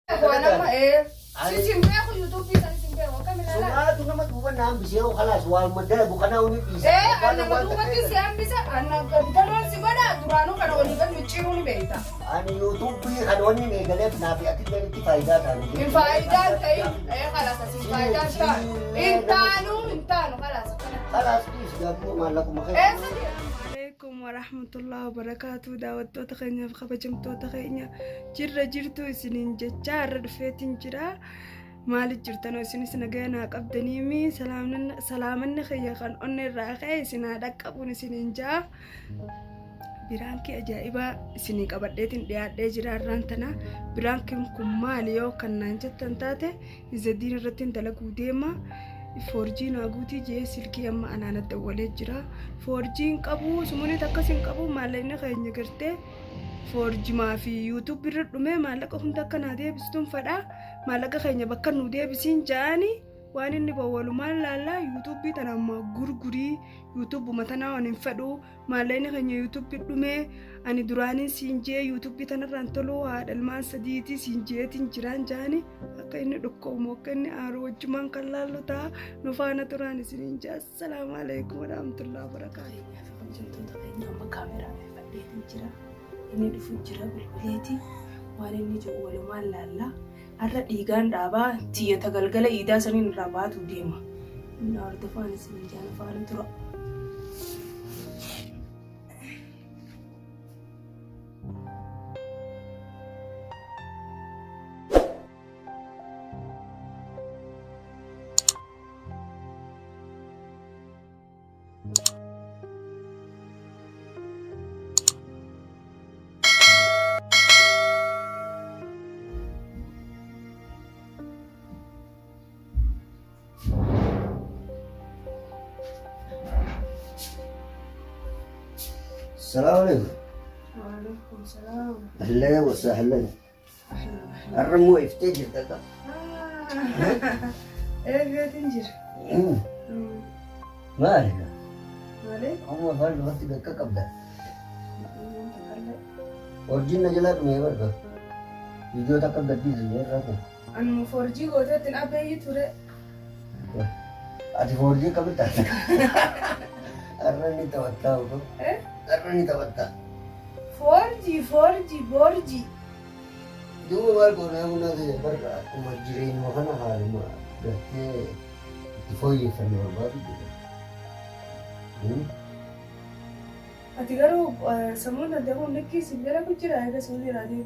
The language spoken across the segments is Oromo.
Wanama sisimbe ako YouTube sa sisimbe wa kami nala. Sumado naman bukan na ambisyo kalas wal madal bukan na unit isa. Ano madumati si ambisa anak dalon si bana durano kana oligan michiru ni beta. Ano YouTube ano ni galep nabi atin ganiti faida tan. Yung faida tayo kalas si faida ta. Intano kalas. Kalas please gago mala ko makay. عليكم ورحمة الله وبركاته دعوتو تخيني بخبجمتو تخيني جرتو سنين جار رفيتين جرا مالي جرتنو سنين سنجينا قبدنيمي سلامنا خيا خان أني راقي سنادك أبوني سنين جا biraanki ajaa'iba isinii qabadheetiin dhiyaadhee jira rantana biraankiin kun maaliyo kannaan jettan taate izadiin irratti dalaguu deema foorjiin haguutii jee silkii amma anaana dawwalee jira foorjiin qabu sumuuni takkasin qabu maallayna keenya gartee foorjimaa fi yuutuub irra dhume maallaqa hunda akka naa deebisuun fadha maallaqa keenya bakka nu deebisiin jaani waan inni bawwalumaan laallaa yuutuubii tana amma gurgurii yuutuubu matanaa waan hin fedhu maallayna keenya yuutuubii dhume ani duraaniin siin jee yuutuubii tanarraan toluu haadhalmaan sadiitii siin jeetiin jiraan jaani akka inni dhukkoomu akka inni aaru wajjumaan kan laallu ta'a nu faana turaan isiniin jee assalaamu alaikum warahmatullahi wabarakaatuh. Hojjettoota keenya amma kaameraa fadheetiin jira inni dhufu jira bilbileeti waan inni jiru walumaan laallaa. Har'a dhiigaan dhaabaa tiyyata galgala iidaa saniin irraa baatu deema. Inni hordofaan isin jaan faana tura. السلام عليكم. وعليكم السلام. أهلا وسهلا. الرمو يفتجر تلقى. إيه قاعد تنجر. ما علينا. مالك؟ هم فعل وقت بك قبل. ورجينا جلاد ما يبرد. فيديو تقبل ديزل يا رب. أنا مفرجي قلت أبي ترى. أتي فورجي قبل تاتا. أرني توتّا وكم. إيه؟ أرني توتّا. فورجي. دو بار كنا هنا ده برد مجرين مخنا حال ما ده تفوي فني بار أتيجرو سمونا ده هو نكى سيجرا كل شيء رايدا سوني راديو.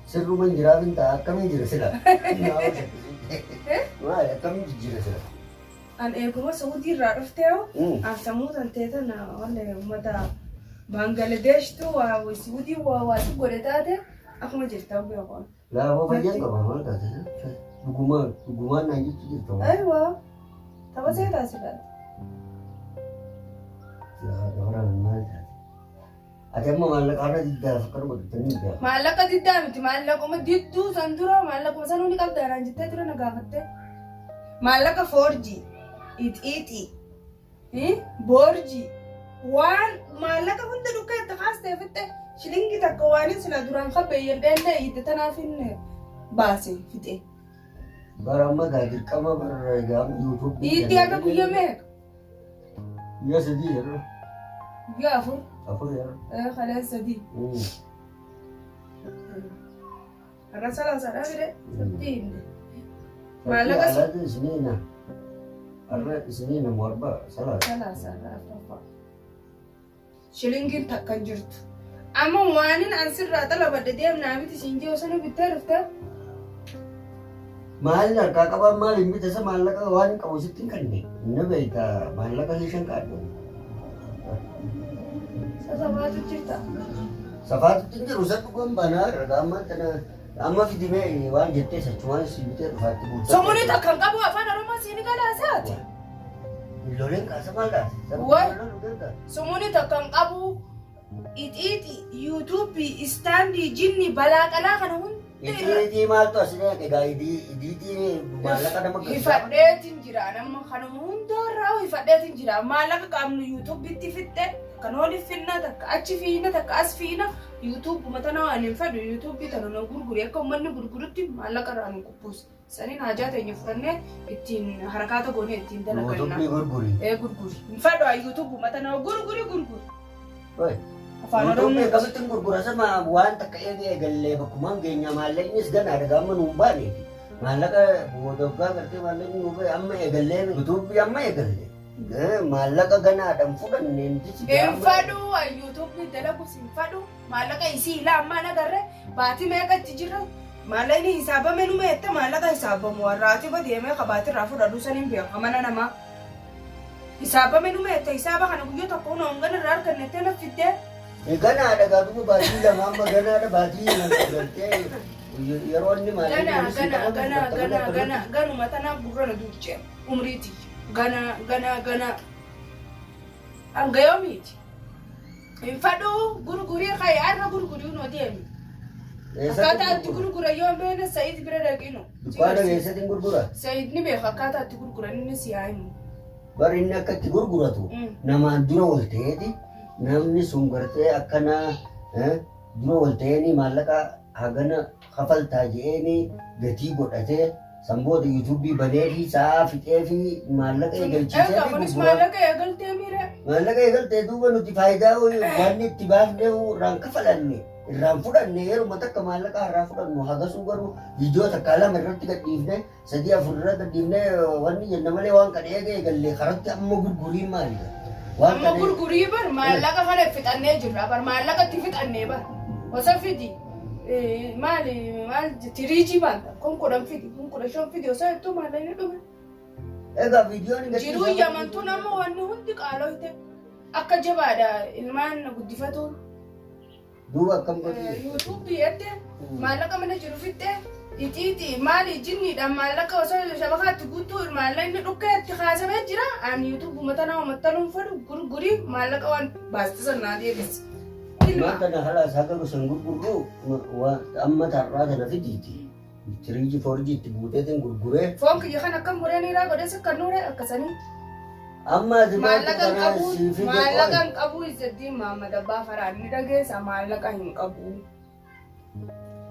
سر من جرابين تا كم جرا سلا. ما كم جرا سلا. أنا إيكوما سعودي رافته أو سموت أنتيتا نا ولا متى بنغلاديش تو أو سعودي واسو غريتاته أكو ما جرتاو بيوكون. لا هو بيجان كمان ما تاسه. بقومان ناجي تجرتوا. أيوة. تبى سيدا تاسه. لا دوران ما تاسه. أجمع مالك أنا جدا فكر بدتني ده. مالك ديدا متي مالك وما ديدو سندرا مالك مثلا نقول كاب داران جتة ترى نقافته مالك 4G إتي بورجي وان مالك كنت دوكا تخاص تفته شلينجي تكواني سلا دوران خبي يردن ده يتتنافين باسي فته برامة ده كما برجع يوتيوب. إتي أكا كويا مهك يا سدي يا. يا أفر. أفر يا. خلاص سدي. الرسالة سلام ده سبتين. مالك على سنينا. أربع سنين مربع ثلاثة شلينجين تكنجرت أما وانين أنسر راتلا بدديم نامي تسينجي وسنو بتعرفته مال لك كابا مال إمبي تسا مال لك وان كوسيتين كني نبيتا مال لك هيشان كادو سفات تجرتا سفات تجر وسات كم بنا رقم تنا أما في دماغي وان جتة سچوان سيبته فاتي بوتا سموني تكن كابو أفان أروما سيني كلا سات لولين كاسا مالا سموني تكن كابو إتي يوتيوب ستاندي جيني بلا كلا كنون إتي مال تو أصلي كجاي دي مال لك أنا ما هفدت تنجرا أنا ما خنون دارا هفدت تنجرا مالك كامل يوتيوب بتفته takka nooli finna takka achi fiina takka as fiina YouTube matana waan hin fadhu YouTube tana na gurguri akka uummanni gurgurutti maallaqa irraa nu quphuus saniin hajaa teenya fudhannee ittiin harakaata goonee ittiin dalaganna. Gurguri. Gurguri. Hin fadhu YouTube matana gurguri. Afaan Oromoo qabatti gurgura sama waan takka eegalee bakkumaan keenya maallaqnis gana argamu nu baaneeti. Maallaqa boodoggaa gartee maallaqni nu ba'e amma eegalee YouTube amma eegalee. Maallaqa ganaadhaan fudhannee hin fadhu YouTube dalagus hin fadhu maallaqa isii ilaa ammaa nagarre baatii meeqatti jirra maallaqni hisaabame nu meette maallaqa hisaabamu warraati badeemee qabaatirraa fudhadhu saniin beeku amana namaa hisaabame nu meette hisaaba kana guyyaa tokko nu hongana irraa argannettee na fiddee. Ganaadha gaafuma baatii lama amma ganaadha baatii gartee yeroo inni Gana ganuma tanaaf gurra na duuchee umriiti. Gana angayoo miti hin fadhu gurgurii kaya arra gurgurii no deemi akkaataa itti gurgura yoo beena Sayid bira dhaqinu dukkaana keessatti gurgura Sayid ni beeka akkaataa itti gurguran inni si yaa'imu bari inni akka itti gurguratu namaan dura ol ta'eeti namni sun gartee akkana dura ol ta'eeni maallaqa hagana kafaltaa je'eeni gatii godhatee Samboota YouTube baneefi sa'a fixee fi maallaqa eegalchiisee kunis maallaqa eegaltee miire maallaqa eegaltee duuba nuti faayidaa waan itti baafnee irraan kafalanne irraan fudhanne yeruma takka maallaqa irraa fudhannu hagasuu garuu viidiyoo takka lama irratti gadhiifne 3-4 irra gadhiifne wanni jenna malee waan kana eegallee karatti amma gurgurii maalidha amma gurgurii bar maallaqa kana fixannee jirra bar maallaqa itti fixannee bar wasa fidi maal tiriiji banta kun kudhan shan fidi osoo hedduu maallaqni dhume. Egaa viidiyoon jiruu yamantuu nama wanni hundi qaalooyte akka jabaadha ilmaan guddifatuun. Duuba akkam godhu. YouTube yette maallaqa mana jiru fitte itiiti maali jinniidhaan maallaqa osoo shabakaatti guutuu maallaqni dhukkeetti kaasamee jira aan YouTube matana uummattanuun fadhu gurgurii maallaqa waan baastisan naa deebisi. Maka na halas haga gusan gurguru amma tarraa kana fidiiti. 3G 4G itti guuteetiin gurguree. Foon kiyya kan akkam mureen irraa godhee kannuure akkasanii. Amma maallaqan qabu izzaddiin Mahammad Abbaa Faraan ni dhageessa maallaqa hin qabu.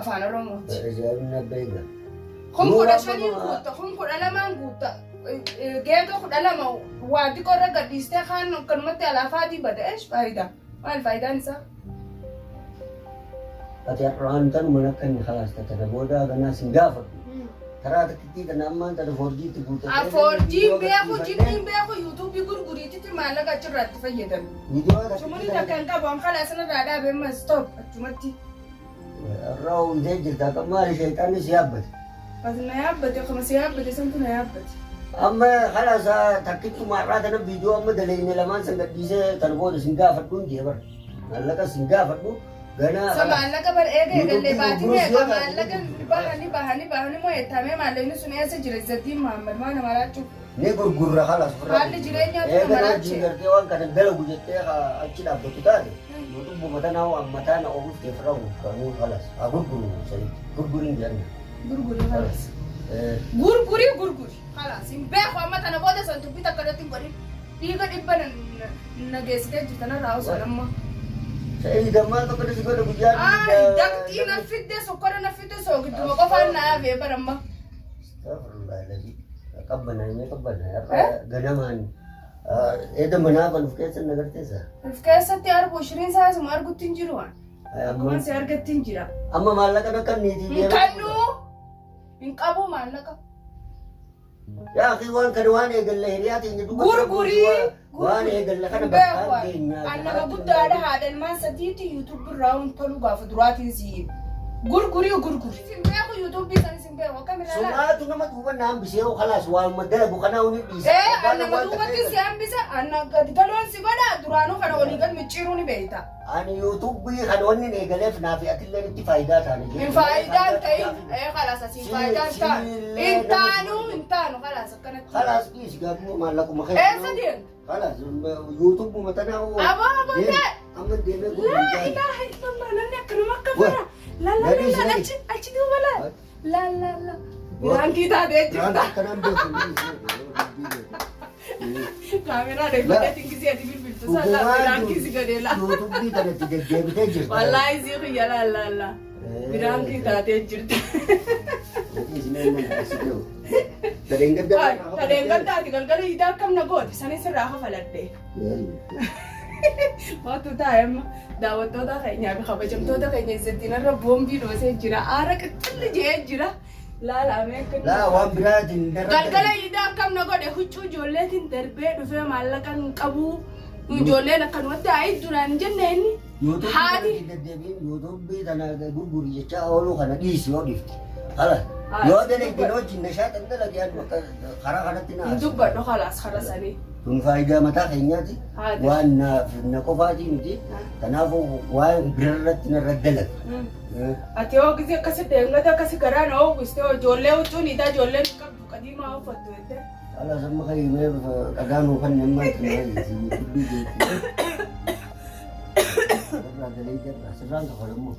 Afaan Oromooti. Ajaa'ibni beeka. Kun 15 guutta, kun 12 guutta. Geega 12 waa xiqqoo irra gadhiistee kaan akkanumatti alaafaatii bada eesh faayidaa. Maal faayidaan isaa? Ati har'aan kan mana kan halas tata booda ganaa sin gaafatu. Karaa takkitti kan ammaan tata 4G itti guutatee. 4G beeku jinniin beeku YouTube gurguriitti maallaqa achirratti fayyadamu. Sumuni takka hin qabu haala sanarraa dhaabee mas stop achumatti. Har'aa hundee jirta akka maali sheexanni si yaabbate. As na yaabbate akkuma si yaabbate santu na yaabbate. Amma halas takkittuma har'aa kana viidiyoo amma daleenya lamaan san gadhiisee tan booda sin gaafadhuun jee bara. Maallaqa sin gaafadhu. Maallaqa bar eegalee baatii meeqa maallaqa bahanii moo eettamee maallaqni sun eessa jira Izzaddiin Mahammad maa nama laachuuf. Ni gurgurra halas furraa. Haalli jireenyaa tu nama laachee. Gartee waan kana dalagu jettee achi dhaabbatu taate. Mootummaa matanaa ammataa na oofuuf teeffaraa gurguranuu halas. Haa gurguru sanii gurguriin jedhama. Gurguri halas. Gurguri halas hin beeku amma tana booda san tubbii takka irratti hin godhin dhiiga dhibba nageessitee jirtan irraa osoo amma. Dammaan tokko dhisi godha guyyaan. Daqxii na fidde sokkora na fidde soo gidduma qofaan na yaafee baramma. Qabbana ganamaan eeda manaa kan of keessatti nagarteessa. Of keessatti argu shiriin isaas ma argutti hin jiru waan. Akkuma si argatti hin jira. Amma maallaqa akka niitii deema. Hin kannu hin qabu maallaqa. Yaa akhi waan kana waan eegalle hiriyaa teenya duuba. Gurgurii. Waan eegalle kana bakka keenya. Annaba guddaadha haadha ilmaan sadiitti YouTube irraa tolu gaafa duraatiin si gurgurii. Simbeeku YouTube san simbeeku akkamii laala. Sumaatu nama duuba na hambisee halas waan madalagu kana huni dhiisa. Annama duubatti si hambisa anna gadiggaloon si godha duraanuu kana olii gad micciiruu ni beekta. Ani YouTube kana wanni eegaleef naafi atillee itti faayidaa taane. Hin faayidaan ta'in halas asiin faayidaan taanu. Hin taanu halas akkanatti. Halas dhiisi gaafuma maallaquma keessa. Eessa deemta? Halas YouTube matanaa hoo. Aboo amma deemee gurguraa. Laa ilaaha illallah namni akkanuma akka fara. La achi duuba la. Biraanki taatee jirta. Kaameraa deeggaree tingisiyaa ti bilbiltu. Sallah biraanki si gadeela. Yuutuubii kanatti deddeebitee jirta. Wallaahi si xiyya laallaa. Biraanki taatee jirti. Tadeen gaddaa. Tadeen gaddaati galgala idaa akkam na goote sanis irraa hafaladhee. Waatu taa'emma daawwattoota keenyaa fi kabajamtoota keenya isattiin irra boombii dhoosee jira. Aara qixxilli jee jira. Laalamee akka. Laa waan biraatiin galgala idaa akkam na godhe huccuu ijoolleetiin darbee dhufee maallaqa hin qabu. Ijoolleen akkanumatti haa'ii duraan jenne inni. Haati. Yuutuubii kana gurguru jecha ooluu kana dhiisi yoo dhifti. Hala. Yoo dalagdee wajjin nashaa daldalagee karaa kanatti na haasa. Dubbadhu khalaas karaa sanii. Kun faayidaa mataa keenyaati. Waan na qofaatii miti. Kanaafuu waan birarratti narra dalaga. Ati yoo gisee akkasi deemgata akkasi garaa na oogustee ijoollee huccuun idaa ijoolleen qabdu qadiimaa uffattu jettee. Ala sama kayyumee dhagaan uffanne ammaa itti maayii. Sirraan kafalamuu.